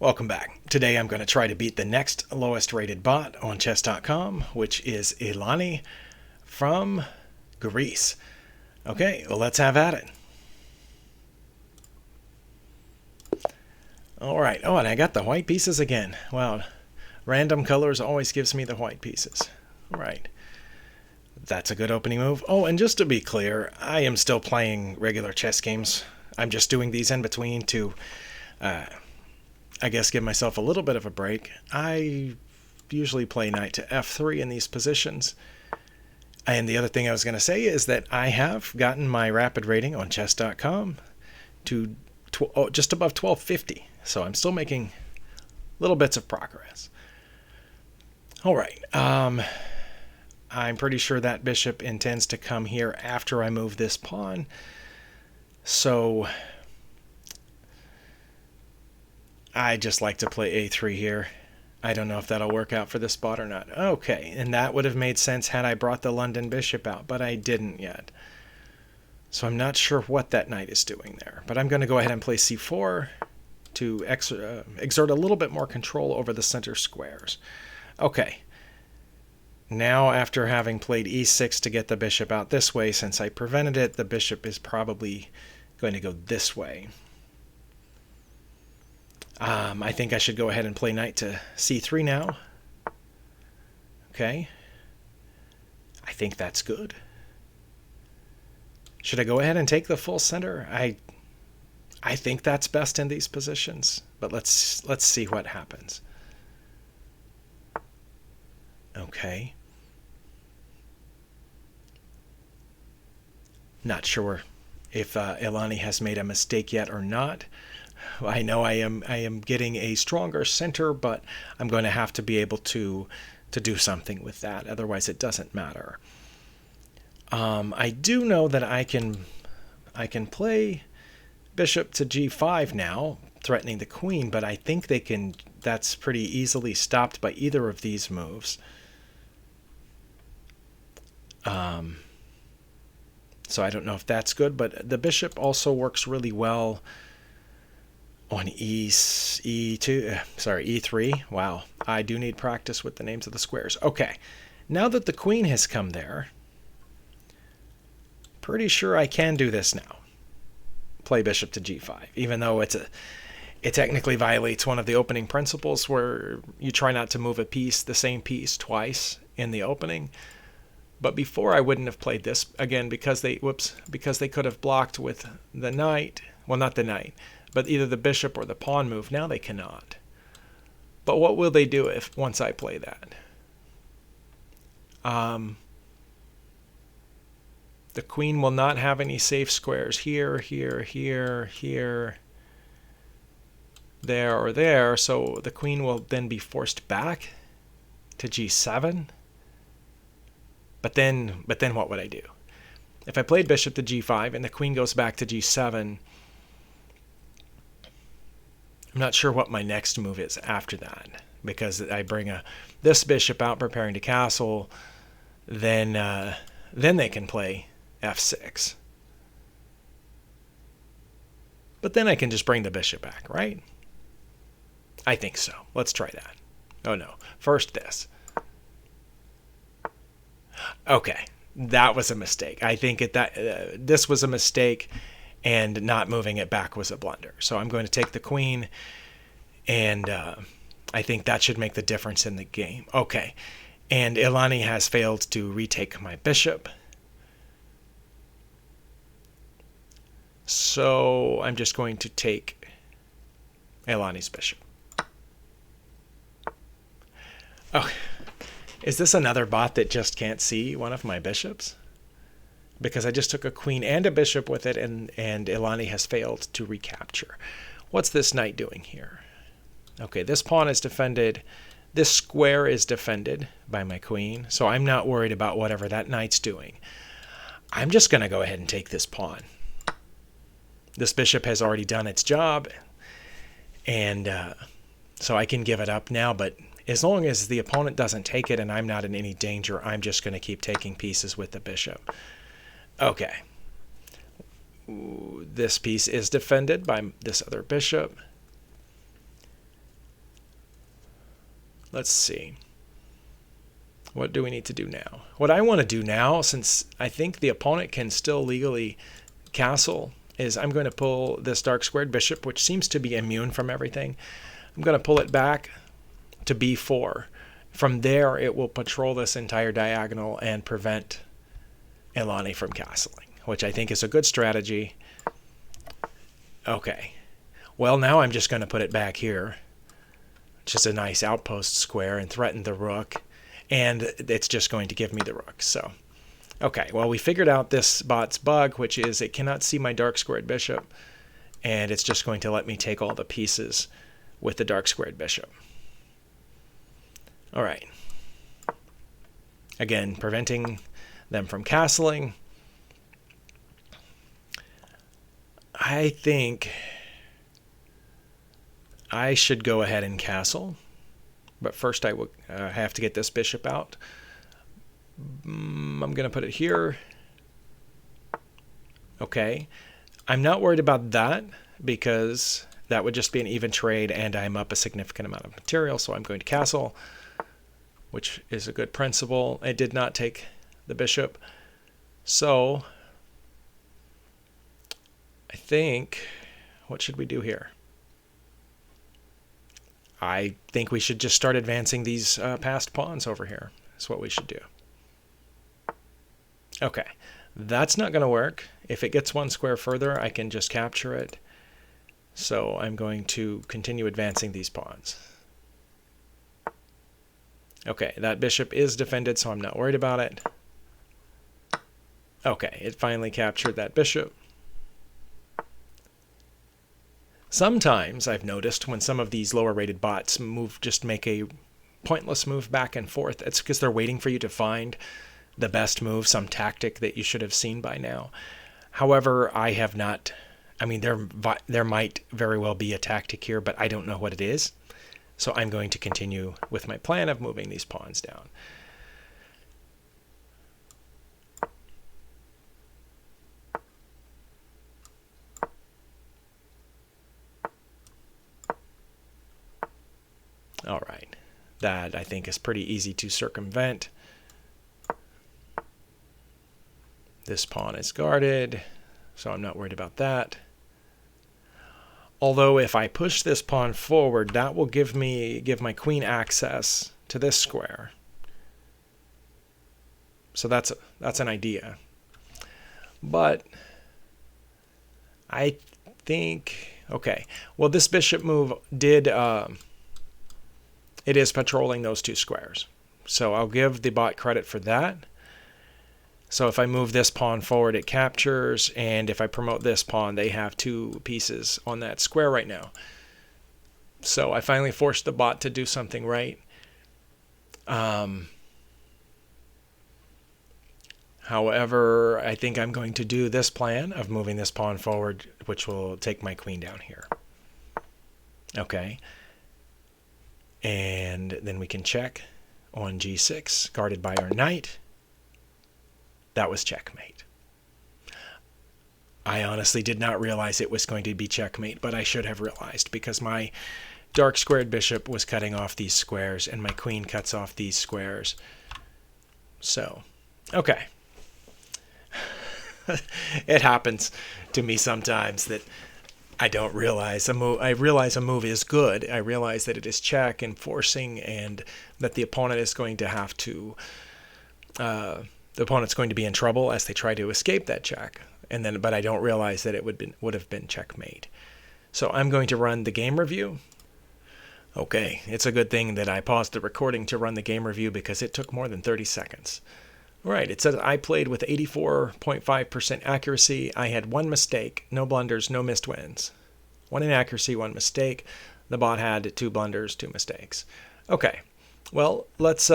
Welcome back. Today I'm going to try to beat the next lowest rated bot on chess.com, which is Elani from Greece. Okay, well, let's have at it. Alright, oh, and I got the white pieces again. Wow, random colors always gives me the white pieces. Alright, that's a good opening move. Oh, and just to be clear, I am still playing regular chess games. I'm just doing these in between to I guess give myself a little bit of a break. I usually play knight to f3 in these positions. And the other thing I was going to say is that I have gotten my rapid rating on chess.com to just above 1250. So I'm still making little bits of progress. All right. I'm pretty sure that bishop intends to come here after I move this pawn. So I just like to play a3 here. I don't know if that'll work out for this spot or not. Okay, and that would have made sense had I brought the London bishop out, but I didn't yet. So I'm not sure what that knight is doing there. But I'm going to go ahead and play c4 to exert a little bit more control over the center squares. Okay. Now, after having played e6 to get the bishop out this way, since I prevented it, the bishop is probably going to go this way. I think I should go ahead and play knight to c3 now. Okay. I think that's good. Should I go ahead and take the full center? I think that's best in these positions, but let's see what happens. Okay. Not sure if Elani has made a mistake yet or not. I know I am getting a stronger center, but I'm going to have to be able to do something with that. Otherwise, it doesn't matter. I do know that I can play bishop to g5 now, threatening the queen, but I think that's pretty easily stopped by either of these moves. So I don't know if that's good, but the bishop also works really well on e3. Wow, I do need practice with the names of the squares. Okay, now that the queen has come there, pretty sure I can do this now. Play bishop to g5, even though it technically violates one of the opening principles where you try not to move the same piece twice in the opening. But before I wouldn't have played this again because they could have blocked with the knight. Well, not the knight, but either the bishop or the pawn move. Now they cannot. But what will they do once I play that? The queen will not have any safe squares here, here, here, here, there, or there. So the queen will then be forced back to g7. But then what would I do? If I played bishop to g5 and the queen goes back to g7, I'm not sure what my next move is after that, because I bring this bishop out preparing to castle, then they can play f6. But then I can just bring the bishop back, right? I think so. Let's try that. Oh no, first this. Okay, that was a mistake. I think this was a mistake, and not moving it back was a blunder. So I'm going to take the queen, and I think that should make the difference in the game. Okay, and Elani has failed to retake my bishop. So I'm just going to take Elani's bishop. Oh, is this another bot that just can't see one of my bishops? Because I just took a queen and a bishop with it, and Elani has failed to recapture. What's this knight doing here? Okay, this pawn is defended. This square is defended by my queen, so I'm not worried about whatever that knight's doing. I'm just going to go ahead and take this pawn. This bishop has already done its job, and so I can give it up now, but as long as the opponent doesn't take it and I'm not in any danger, I'm just going to keep taking pieces with the bishop. Okay. This piece is defended by this other bishop. Let's see. What do we need to do now? What I want to do now, since I think the opponent can still legally castle, is I'm going to pull this dark squared bishop, which seems to be immune from everything. I'm going to pull it back to b4. From there, it will patrol this entire diagonal and prevent Elani from castling, which I think is a good strategy. Okay. Well, now I'm just going to put it back here, which is a nice outpost square, and threaten the rook. And it's just going to give me the rook. So, okay, well, we figured out this bot's bug, which is it cannot see my dark squared bishop, and it's just going to let me take all the pieces with the dark squared bishop. All right. Again, preventing them from castling. I think I should go ahead and castle. But first I will have to get this bishop out. I'm going to put it here. Okay. I'm not worried about that because that would just be an even trade and I'm up a significant amount of material, so I'm going to castle, which is a good principle. It did not take the bishop. So I think, what should we do here? I think we should just start advancing these passed pawns over here. That's what we should do. Okay, that's not going to work. If it gets one square further, I can just capture it. So I'm going to continue advancing these pawns. Okay, that bishop is defended, so I'm not worried about it. Okay, it finally captured that bishop. Sometimes I've noticed when some of these lower rated bots just make a pointless move back and forth, it's because they're waiting for you to find the best move, some tactic that you should have seen by now. However, I have not. I mean, there might very well be a tactic here, but I don't know what it is. So I'm going to continue with my plan of moving these pawns down. All right, that I think is pretty easy to circumvent. This pawn is guarded, so I'm not worried about that. Although if I push this pawn forward, that will give my queen access to this square. So that's an idea. But I think, okay, well, this bishop move did, it is patrolling those two squares. So I'll give the bot credit for that. So if I move this pawn forward, it captures, and if I promote this pawn, they have two pieces on that square right now. So I finally forced the bot to do something right. However, I think I'm going to do this plan of moving this pawn forward, which will take my queen down here. Okay. And then we can check on g6, guarded by our knight. That was checkmate. I honestly did not realize it was going to be checkmate, but I should have realized because my dark squared bishop was cutting off these squares and my queen cuts off these squares. So, okay. It happens to me sometimes that I don't realize a move. I realize a move is good. I realize that it is check and forcing, and that the opponent is going to have to. The opponent's going to be in trouble as they try to escape that check, but I don't realize that it would have been checkmate. So I'm going to run the game review. Okay, it's a good thing that I paused the recording to run the game review because it took more than 30 seconds. All right, it says I played with 84.5% accuracy. I had one mistake, no blunders, no missed wins. One inaccuracy, one mistake. The bot had two blunders, two mistakes. Okay, well, let's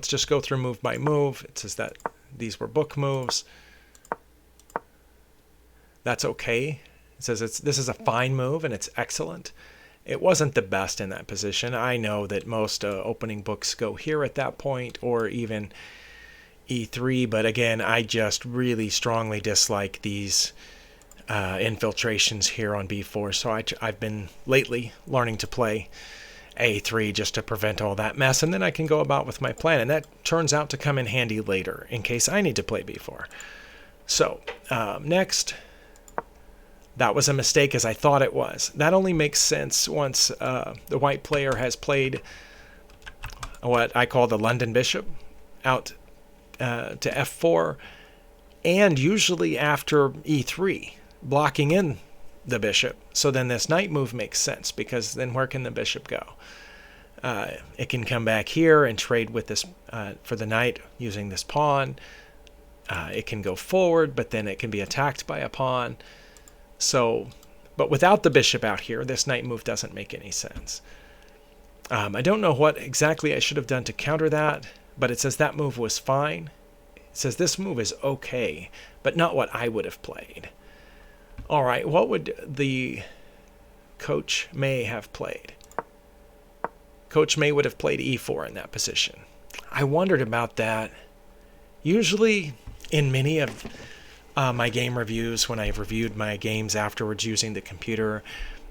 just go through move by move. It says that these were book moves. That's okay. It says this is a fine move and it's excellent. It wasn't the best in that position. I know that most opening books go here at that point, or even e3, but again, I just really strongly dislike these infiltrations here on b4, so I've been lately learning to play a3 just to prevent all that mess, and then I can go about with my plan, and that turns out to come in handy later in case I need to play b4. So next, that was a mistake as I thought it was. That only makes sense once the white player has played what I call the London bishop out to f4, and usually after e3, blocking in the bishop. So then this knight move makes sense, because then where can the bishop go? It can come back here and trade with this for the knight using this pawn. It can go forward, but then it can be attacked by a pawn. So, but without the bishop out here, this knight move doesn't make any sense. I don't know what exactly I should have done to counter that, but it says that move was fine. It says this move is okay, but not what I would have played. All right, what would the Coach May have played? Coach May would have played e4 in that position. I wondered about that. Usually in many of my game reviews, when I've reviewed my games afterwards using the computer,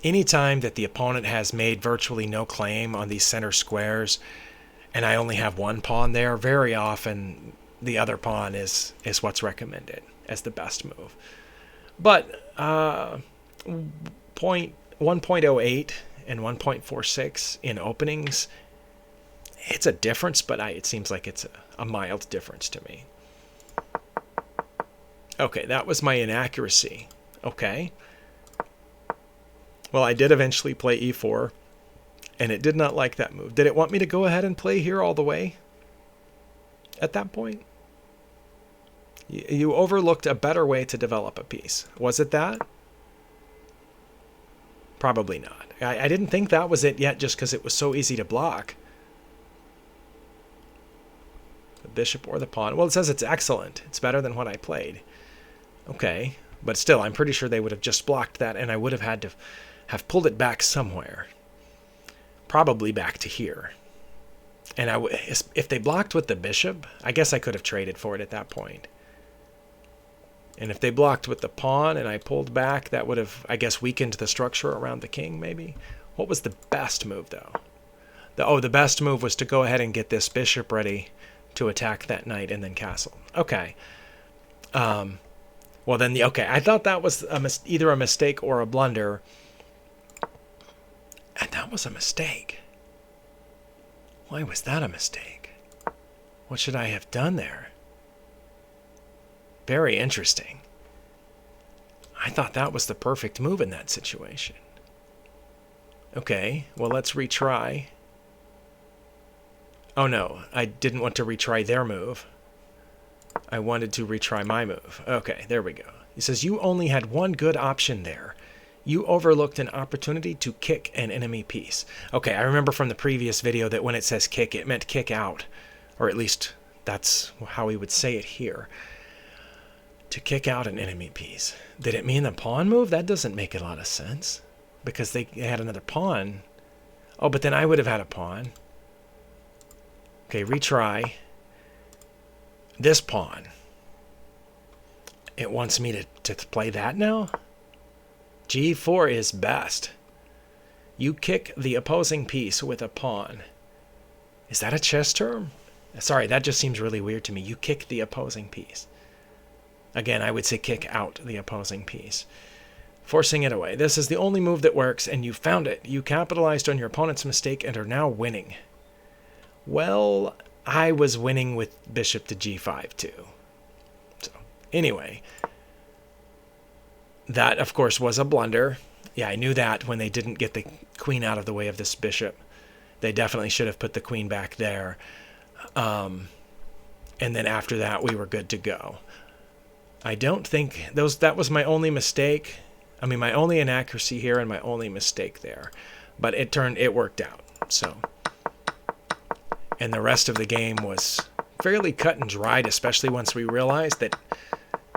anytime that the opponent has made virtually no claim on these center squares and I only have one pawn there, very often the other pawn is what's recommended as the best move. But 1.08 and 1.46 in openings, it's a difference, but it seems like it's a mild difference to me. Okay, that was my inaccuracy. Okay. Well, I did eventually play e4, and it did not like that move. Did it want me to go ahead and play here all the way at that point? You overlooked a better way to develop a piece. Was it that? Probably not. I didn't think that was it yet, just because it was so easy to block. The bishop or the pawn. Well, it says it's excellent. It's better than what I played. Okay, but still, I'm pretty sure they would have just blocked that, and I would have had to have pulled it back somewhere. Probably back to here. And if they blocked with the bishop, I guess I could have traded for it at that point. And if they blocked with the pawn and I pulled back, that would have, I guess, weakened the structure around the king, maybe. What was the best move, though? The best move was to go ahead and get this bishop ready to attack that knight and then castle. Okay. Well, then, okay, I thought that was either a mistake or a blunder. And that was a mistake. Why was that a mistake? What should I have done there? Very interesting. I thought that was the perfect move in that situation. Okay, well, let's retry. Oh, no, I didn't want to retry their move. I wanted to retry my move. Okay, there we go. He says, you only had one good option there. You overlooked an opportunity to kick an enemy piece. Okay, I remember from the previous video that when it says kick, it meant kick out. Or at least that's how he would say it here. To kick out an enemy piece. Did it mean the pawn move? That doesn't make a lot of sense. Because they had another pawn. Oh, but then I would have had a pawn. Okay, retry. This pawn. It wants me to play that now? G4 is best. You kick the opposing piece with a pawn. Is that a chess term? Sorry, that just seems really weird to me. You kick the opposing piece. Again, I would say kick out the opposing piece. Forcing it away. This is the only move that works, and you found it. You capitalized on your opponent's mistake and are now winning. Well, I was winning with bishop to g5 too. So, anyway, that, of course, was a blunder. Yeah, I knew that when they didn't get the queen out of the way of this bishop. They definitely should have put the queen back there. And then after that, we were good to go. I don't think that was my only mistake. I mean, my only inaccuracy here and my only mistake there. But it worked out. So, and the rest of the game was fairly cut and dried, especially once we realized that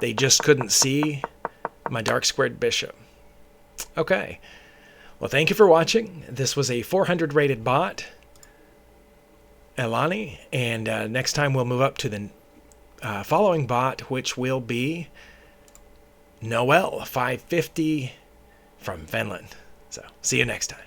they just couldn't see my dark squared bishop. Okay. Well, thank you for watching. This was a 400 rated bot, Elani, and next time we'll move up to the following bot, which will be Noel 550 from Finland. So, see you next time.